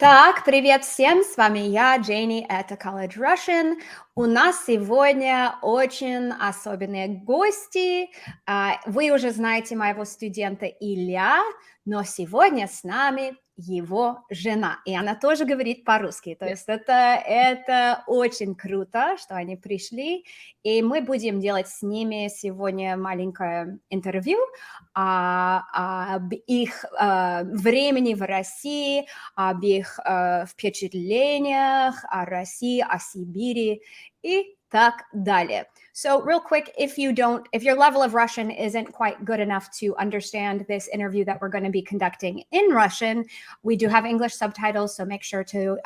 Так, привет всем, с вами я, Джейни, это College Russian. У нас сегодня очень особенные гости. Вы уже знаете моего студента Илья, но сегодня с нами его жена, и она тоже говорит по-русски. То есть это очень круто, что они пришли, и мы будем делать с ними сегодня маленькое интервью об их времени в России, об их впечатлениях о России, о Сибири и так далее. So real quick, if your level of Russian isn't quite good enough to understand this interview that we're going to be conducting in Russian, we do have English subtitles, so make sure to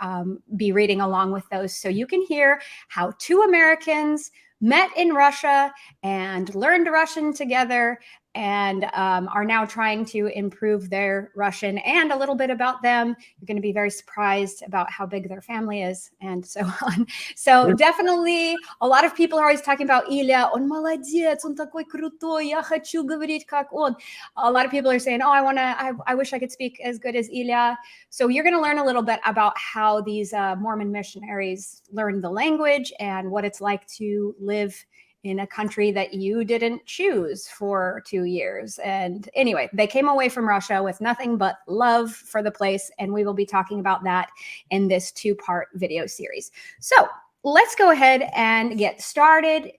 be reading along with those so you can hear how two Americans met in Russia and learned Russian together and are now trying to improve their Russian and a little bit about them. You're going to be very surprised about how big their family is and so on. So definitely a lot of people are always talking about Ilya, он молодец, он такой крутой, я хочу говорить как он. A lot of people are saying, oh, I wish I could speak as good as Ilya. So you're going to learn a little bit about how these Mormon missionaries learned the language and what it's like to live in a country that you didn't choose for 2 years. And anyway, they came away from Russia with nothing but love for the place. And we will be talking about that in this 2-part video series. So let's go ahead and get started.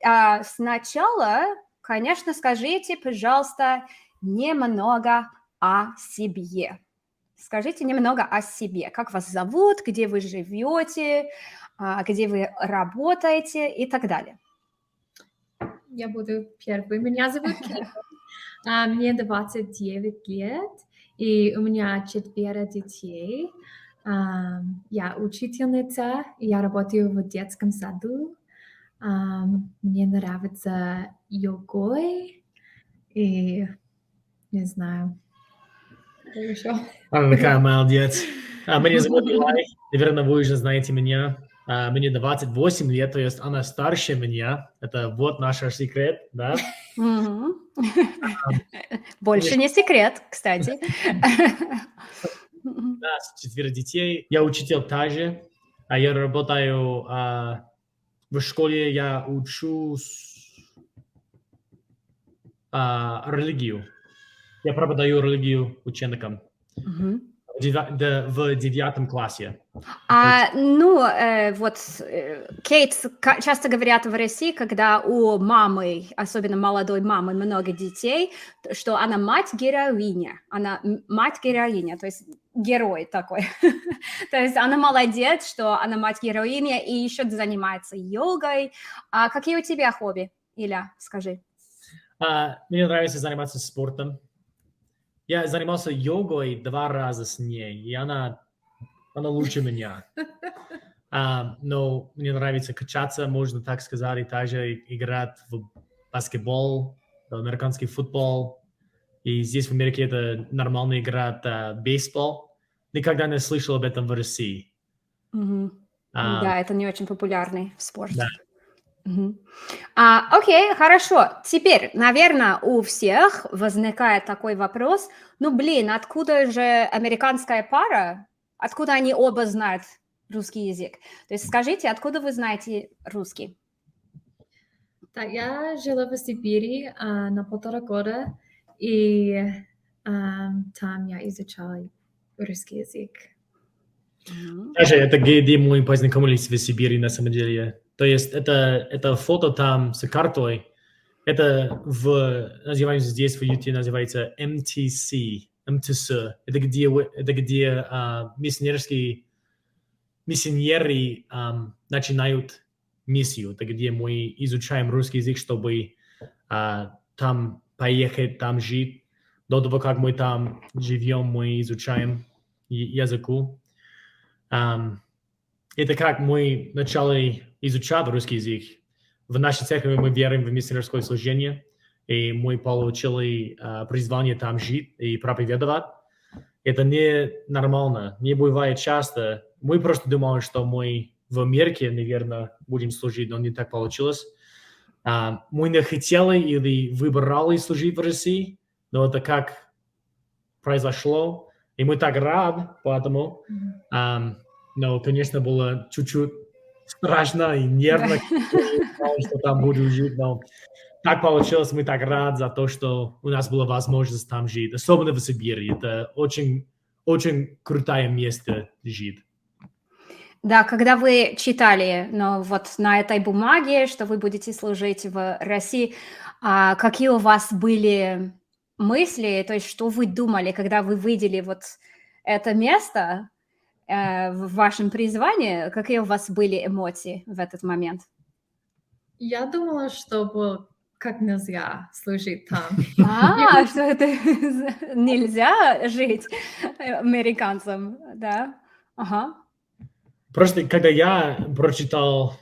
Сначала, конечно, скажите, пожалуйста, немного о себе. Скажите немного о себе. Как вас зовут, где вы живете, где вы работаете и так далее. Я буду первой. Меня зовут Кейт. Мне 29 лет, и у меня 4 детей. Я учительница, я работаю в детском саду. Мне нравится йогой, и не знаю, что еще. Она такая молодец. Меня зовут Илай. Наверное, вы уже знаете меня. Мне 28 лет, то есть она старше меня. Это вот наш секрет, да? Больше не секрет, кстати. У нас 4 детей. Я учитель также. Я работаю в школе, я учу религию. Я преподаю религию ученикам. В 9 классе. Кейт часто говорят в России, когда у мамы, особенно молодой мамы, много детей, что она мать-героиня. Она мать-героиня, то есть герой такой. То есть она молодец, что она мать-героиня и еще занимается йогой. Какие у тебя хобби, Иля, скажи? Мне нравится заниматься спортом. Я занимался йогой 2 раза с ней, и она лучше меня. Но мне нравится качаться, можно так сказать, и также играть в баскетбол, в американский футбол. И здесь в Америке это нормально играть бейсбол. Никогда не слышал об этом в России. Да, это не очень популярный спорт. Да. Окей, хорошо. Теперь, наверное, у всех возникает такой вопрос. Откуда же американская пара? Откуда они оба знают русский язык? То есть скажите, откуда вы знаете русский? Так, я жила в Сибири на 1,5 года, и там я изучала русский язык. Даже это где мы познакомились в Сибири на самом деле. То есть это фото там с картой. Это называется здесь в YouTube, называется MTC. Это где миссионеры начинают миссию. Это где мы изучаем русский язык, чтобы там поехать, там жить. До того, как мы там живем, мы изучаем языку. Это как мы начали изучать русский язык. В нашей церкви мы верим в миссионерское служение, и мы получили призвание там жить и проповедовать. Это не нормально, не бывает часто. Мы просто думали, что мы в Америке, наверное, будем служить, но не так получилось. Мы не хотели или выбирали служить в России, но это как произошло. И мы так рады, поэтому, но, конечно, было чуть-чуть страшно и нервно, что там буду жить, но так получилось, мы так рады за то, что у нас была возможность там жить, особенно в Сибири. Это очень, очень крутое место жить. Да, когда вы читали, ну, вот на этой бумаге, что вы будете служить в России, какие у вас были мысли, то есть что вы думали, когда вы видели вот это место в вашем призвании, какие у вас были эмоции в этот момент? Я думала, что было как нельзя служить там. Что это нельзя жить американцам, да? Ага. Просто когда я прочитал,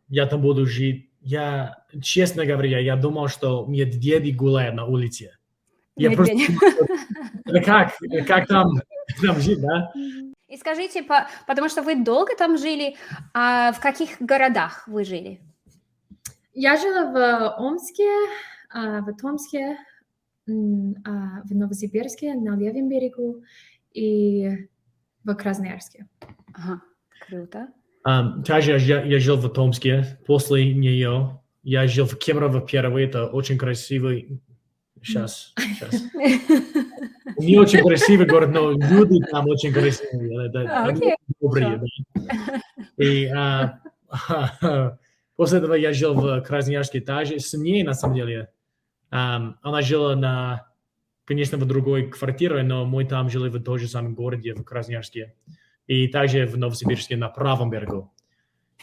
я там буду жить, я, честно говоря, я думал, что медведи гуляют на улице. Я просто Медведь. думал, как там жить, да? И скажите, потому что вы долго там жили, в каких городах вы жили? Я жила в Омске, в Томске, в Новосибирске, на левом берегу и в Красноярске. Ага, круто. Также я жил в Томске, после нее я жил в Кемерово первый, это очень красивый, сейчас. Не очень красивый город, но люди там очень красивые, Окей, добрые. Да. И после этого я жил в Красноярске также с ней, на самом деле. Она жила конечно, в другой квартире, но мы там жили в том же самом городе, в Красноярске. И также в Новосибирске на правом берегу.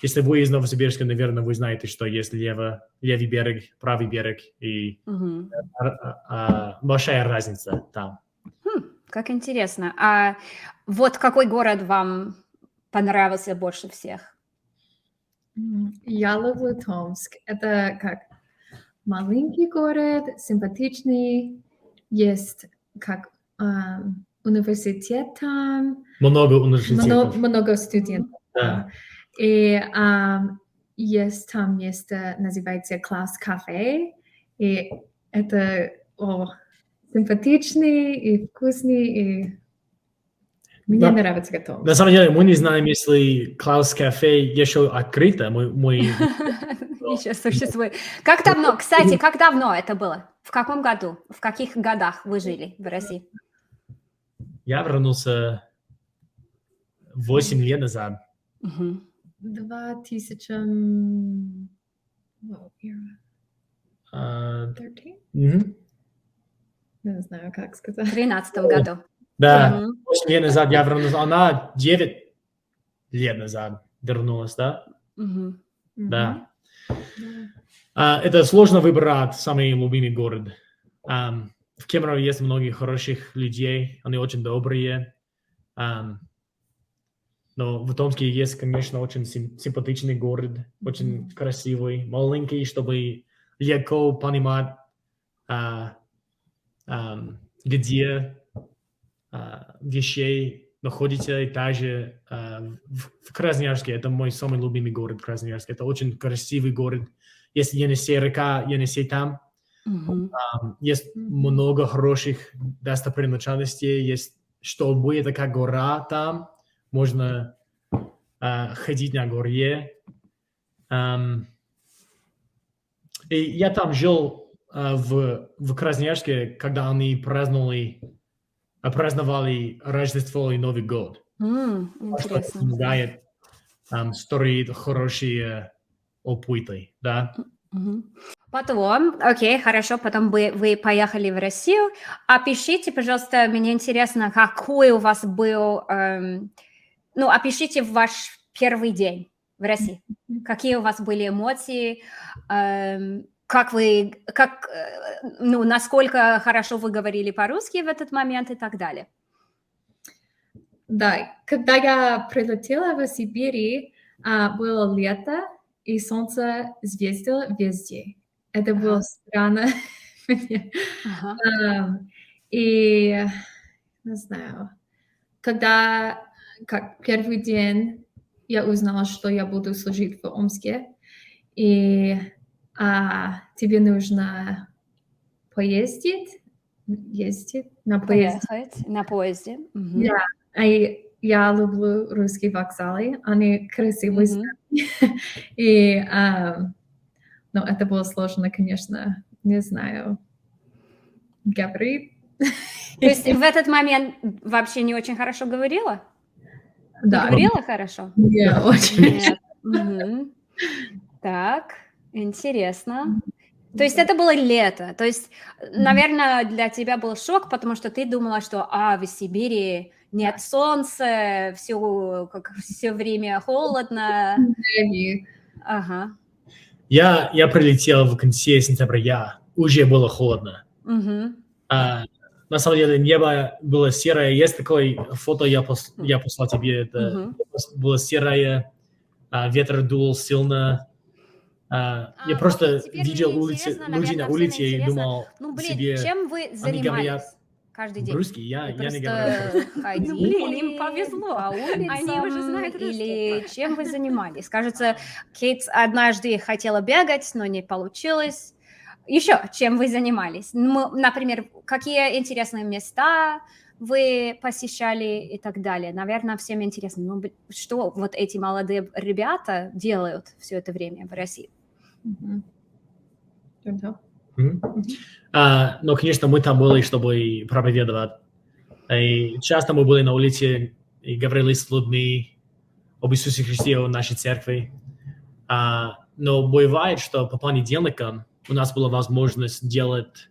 Если вы из Новосибирска, наверное, вы знаете, что есть левый берег, правый берег, и большая разница там. Как интересно. А вот какой город вам понравился больше всех? Я люблю Томск. Это как маленький город, симпатичный, есть как университет там. Много университетов. Много студентов. Да. И есть там место, называется класс-кафе. И это симпатичный и вкусный. И мне нравится готовить. На самом деле, мы не знаем, если класс-кафе еще открыто. Еще существует. Как давно, кстати, как давно это было? В каком году? В каких годах вы жили в России? Я вернулся 8 лет назад. 2000... Uh, 13? Не знаю, как сказать. В 2013 году. Да, 8 лет назад я вернулся. Она 9 лет назад вернулась, да? Да. Это сложно выбрать самый любимый город. В Кемерово есть много хороших людей, они очень добрые. Но в Томске есть, конечно, очень симпатичный город, очень красивый, маленький, чтобы легко понимать, где вещей находится. И также в Красноярске, это мой самый любимый город, Красноярск. Это очень красивый город. Есть Енисей река, Енисей там. Есть много хороших достопримечательностей. Есть столбы, это как гора там. Можно ходить на горе. И я там жил в Красноярске, когда они праздновали Рождество и Новый год. Интересно. Помогает строить хорошие опыты, да? Потом, окей, хорошо, потом вы поехали в Россию. Опишите, пожалуйста, мне интересно, какой у вас был, опишите ваш первый день в России. Какие у вас были эмоции, насколько хорошо вы говорили по-русски в этот момент и так далее. Да, когда я прилетела в Сибирь, было лето, и солнце светило везде. Это было странно. И, не знаю, когда, как первый день, я узнала, что я буду служить в Омске, и тебе нужно ездить на поезде. Поехать на поезде. Мгм. Да. А я люблю русские вокзалы, они красивые. Мгм. И, ну, это было сложно, конечно, не знаю, говорить. То есть в этот момент вообще не очень хорошо говорила? Не Да, говорила хорошо? не очень. Нет. Мгм. Так, интересно. То есть это было лето. То есть, наверное, для тебя был шок, потому что ты думала, что, в Сибири нет солнца, все время холодно. И Ага. Я прилетел в конце сентября, уже было холодно. Мгм. На самом деле небо было серое. Есть такое фото, я послал тебе. Это Мгм. было серое, ветер дул сильно. Я Окей, просто теперь видел мне интересно, людей наверное, на всем улице и интересно. думал Ну, блин, себе, чем вы они занимались говорят каждый день? по-русски, я Вы не говорю просто по-русски. ходили блин, им повезло. по Они уже улицам знают русский. или чем вы занимались? Кажется, Кейт однажды хотела бегать, но не получилось. Еще чем вы занимались? Ну, например, какие интересные места вы посещали и так далее? Наверное, всем интересно, ну, что вот эти молодые ребята делают все это время в России? Мгм. Да. Мгм. Но, конечно, мы там были, чтобы проповедовать. И часто мы были на улице и говорили с людьми об Иисусе Христе, о нашей церкви. Но бывает, что по понедельникам у нас была возможность делать,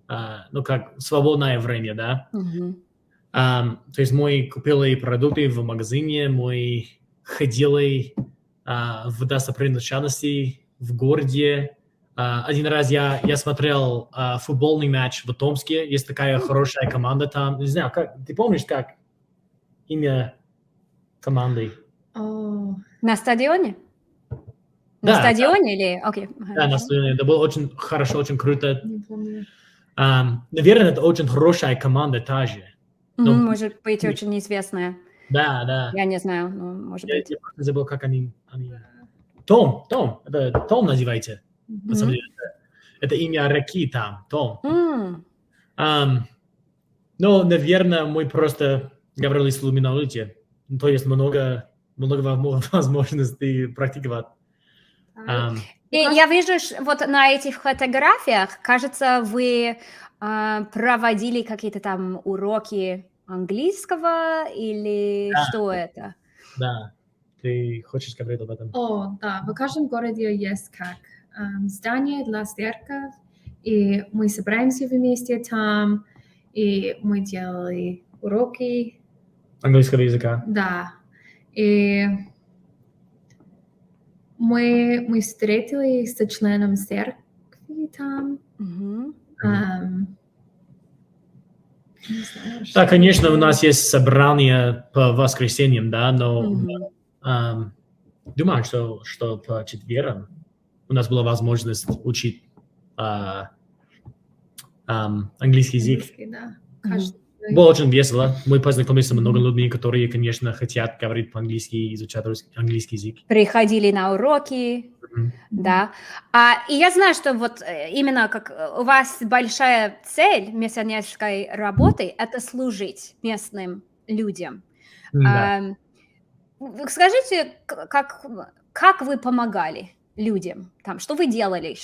как свободное время, да. Мгм. То есть мы купили продукты в магазине, мы ходили в достопримечательности в городе. Один раз я смотрел футбольный матч в Томске. Есть такая хорошая команда там. Не знаю, ты помнишь, как имя команды? О, На стадионе? На Да, стадионе или? Окей. Да, хорошо. на стадионе. Это было очень хорошо, очень круто. не помню. Наверное, это очень хорошая команда та же. Но- Может быть, очень известная. Да. Я не знаю, но может Я быть. просто забыл, как они... Том. Это Том называется. На самом Мгм. деле. Это имя реки там, Том. М. Но, наверное, мы просто говорили с людьми на улице. То есть много возможностей практиковать. И я вижу, вот на этих фотографиях, кажется, вы проводили какие-то там уроки английского или Да. что это? Да. Ты хочешь говорить об этом? О, да, в каждом городе есть как здание для церкви, и мы собираемся вместе там, и мы делали уроки, Английского языка. да, и мы встретились с членом церкви там. Мгм. Не знаю, Да, что конечно, у это. нас есть собрание по воскресеньям, да, но Мгм. думаю, что по четвергам у нас была возможность учить английский язык. Английский, да. Мгм. Каждый Было очень весело. Мы познакомились с много людьми, которые, конечно, хотят говорить по-английски и изучать английский язык. Приходили на уроки, Мгм. да. И я знаю, что вот именно как у вас большая цель миссионерской работы – это служить местным людям. Да. Вы скажите, как вы помогали людям? Там, что вы делали,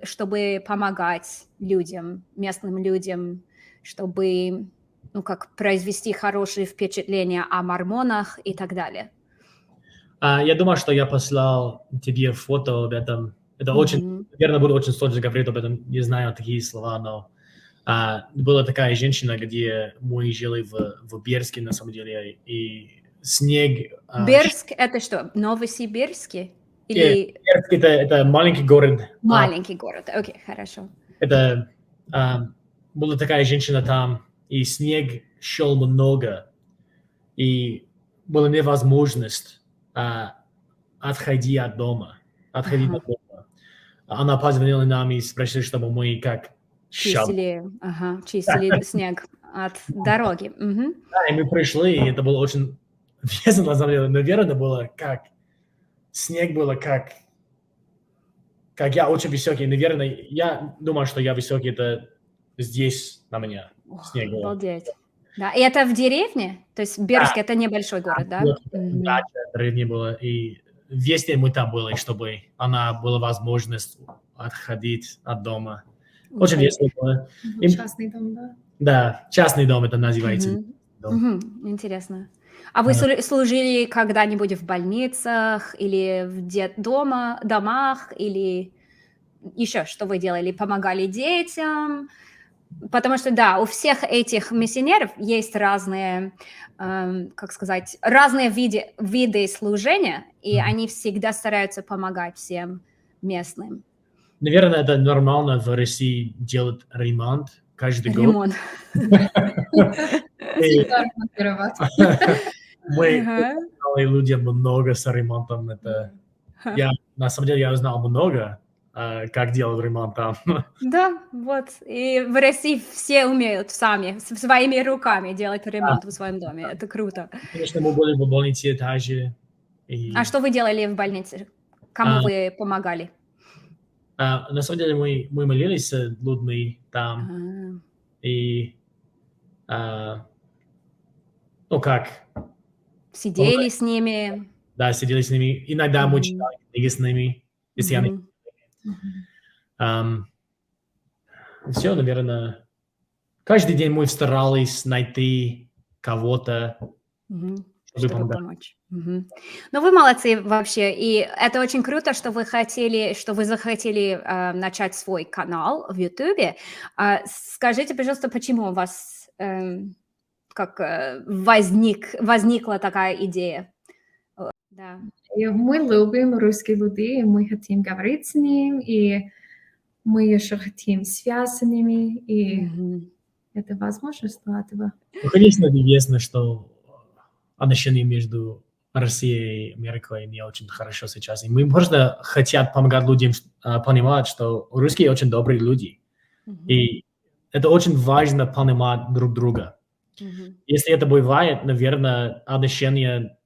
чтобы помогать людям, местным людям, чтобы произвести хорошее впечатление о мормонах и так далее? Я думаю, что я послал тебе фото об этом. Это очень, наверное, будет очень сложно говорить об этом. Не знаю такие слова, но была такая женщина, где мы жили в Берске, на самом деле, и снег... Берск – это что, Новосибирске? Или Берск это маленький город. маленький город? Окей, хорошо. Это была такая женщина там, и снег шел много, и была невозможность отходить от дома. Она позвонила нам и спросила, чтобы мы как Чистили снег от дороги. Мгм. Да, и мы пришли, и это было очень весело, на самом деле. Наверное, было как... Снег было как я очень высокий. Наверное, я думаю, что я высокий, это здесь на меня Ох, снег. обалдеть. Да, и это в деревне? То есть Бердск это небольшой город, да? Вот, Мгм. дача древняя была, и весь день мы там были, чтобы она была возможность отходить от дома. Очень Уходи- весело было. Им- Частный дом, да. Да, частный дом это называется. Мгм. Дом. Мгм. Интересно. А вы А. служили когда-нибудь в больницах или в домах, или еще что вы делали? Помогали детям? Потому что, да, у всех этих миссионеров есть разные, как сказать, разные виды служения, и Мгм. они всегда стараются помогать всем местным. Наверное, это нормально в России делать ремонт каждый год. Ремонт. И Всегда ремонтировать. мы Ага. знали людям много с ремонтом. Это я на самом деле я узнал много, как делать ремонт там. Да, вот. И в России все умеют сами, своими руками делать ремонт в своем доме. Это круто. Конечно, мы были в больнице также. И, А что вы делали в больнице? Кому А. вы помогали? на самом деле мы молились с людьми там. А, И ну как, Сидели с ними. да, сидели с ними. Иногда мы Мгм. читали книги с ними, если они... Мгм. Все, наверное. Каждый день мы старались найти кого-то, Мгм. чтобы Чтобы помогать. помочь. Мгм. Ну, вы молодцы вообще. И это очень круто, что вы захотели начать свой канал в Ютубе. Скажите, пожалуйста, почему у вас возникла такая идея? Да. И мы любим русских людей, и мы хотим говорить с ним, и мы еще хотим связь с ними, и Мгм. это возможность для этого. Ну, конечно, известно, что отношения между Россией и Америкой не очень хорошо сейчас. И мы просто хотят помогать людям понимать, что русские очень добрые люди. Мгм. И это очень важно понимать друг друга. Мгм. Если это бывает, наверное, отношения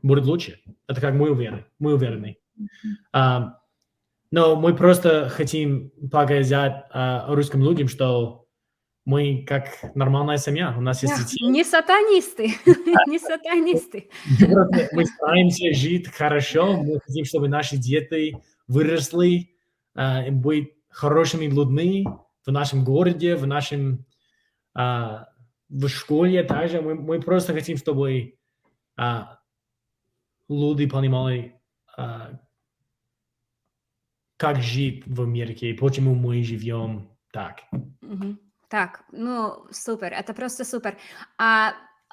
будут лучше. Это как мы уверены. Но мы просто хотим показать русским людям, что мы как нормальная семья. У нас есть Да, детей. не сатанисты, не сатанисты. Мы стараемся жить хорошо. Мы хотим, чтобы наши дети выросли и быть хорошими людьми в нашем городе, в школе также. Мы просто хотим, чтобы люди понимали, как жить в Америке и почему мы живем так. Мгм. Так, ну, супер, это просто супер.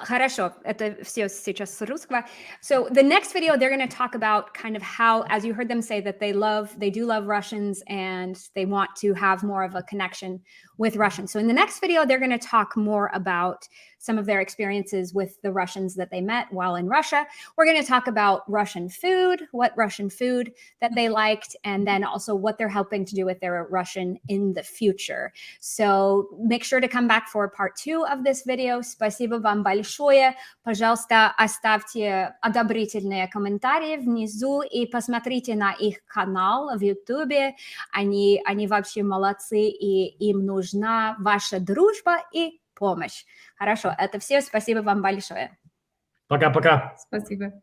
Хорошо, это все сейчас с русского. So the next video, they're going to talk about kind of how, as you heard them say, that they do love Russians and they want to have more of a connection with Russians. So in the next video, they're going to talk more about some of their experiences with the Russians that they met while in Russia. We're going to talk about Russian food, what Russian food that they liked, and then also what they're helping to do with their Russian in the future. So make sure to come back for part 2 of this video. Спасибо вам большое. Пожалуйста, оставьте одобрительные комментарии внизу и посмотрите на их канал в YouTube. Они вообще молодцы, и им нужна ваша дружба и помощь. Хорошо, это все. Спасибо вам большое. Пока-пока. Спасибо.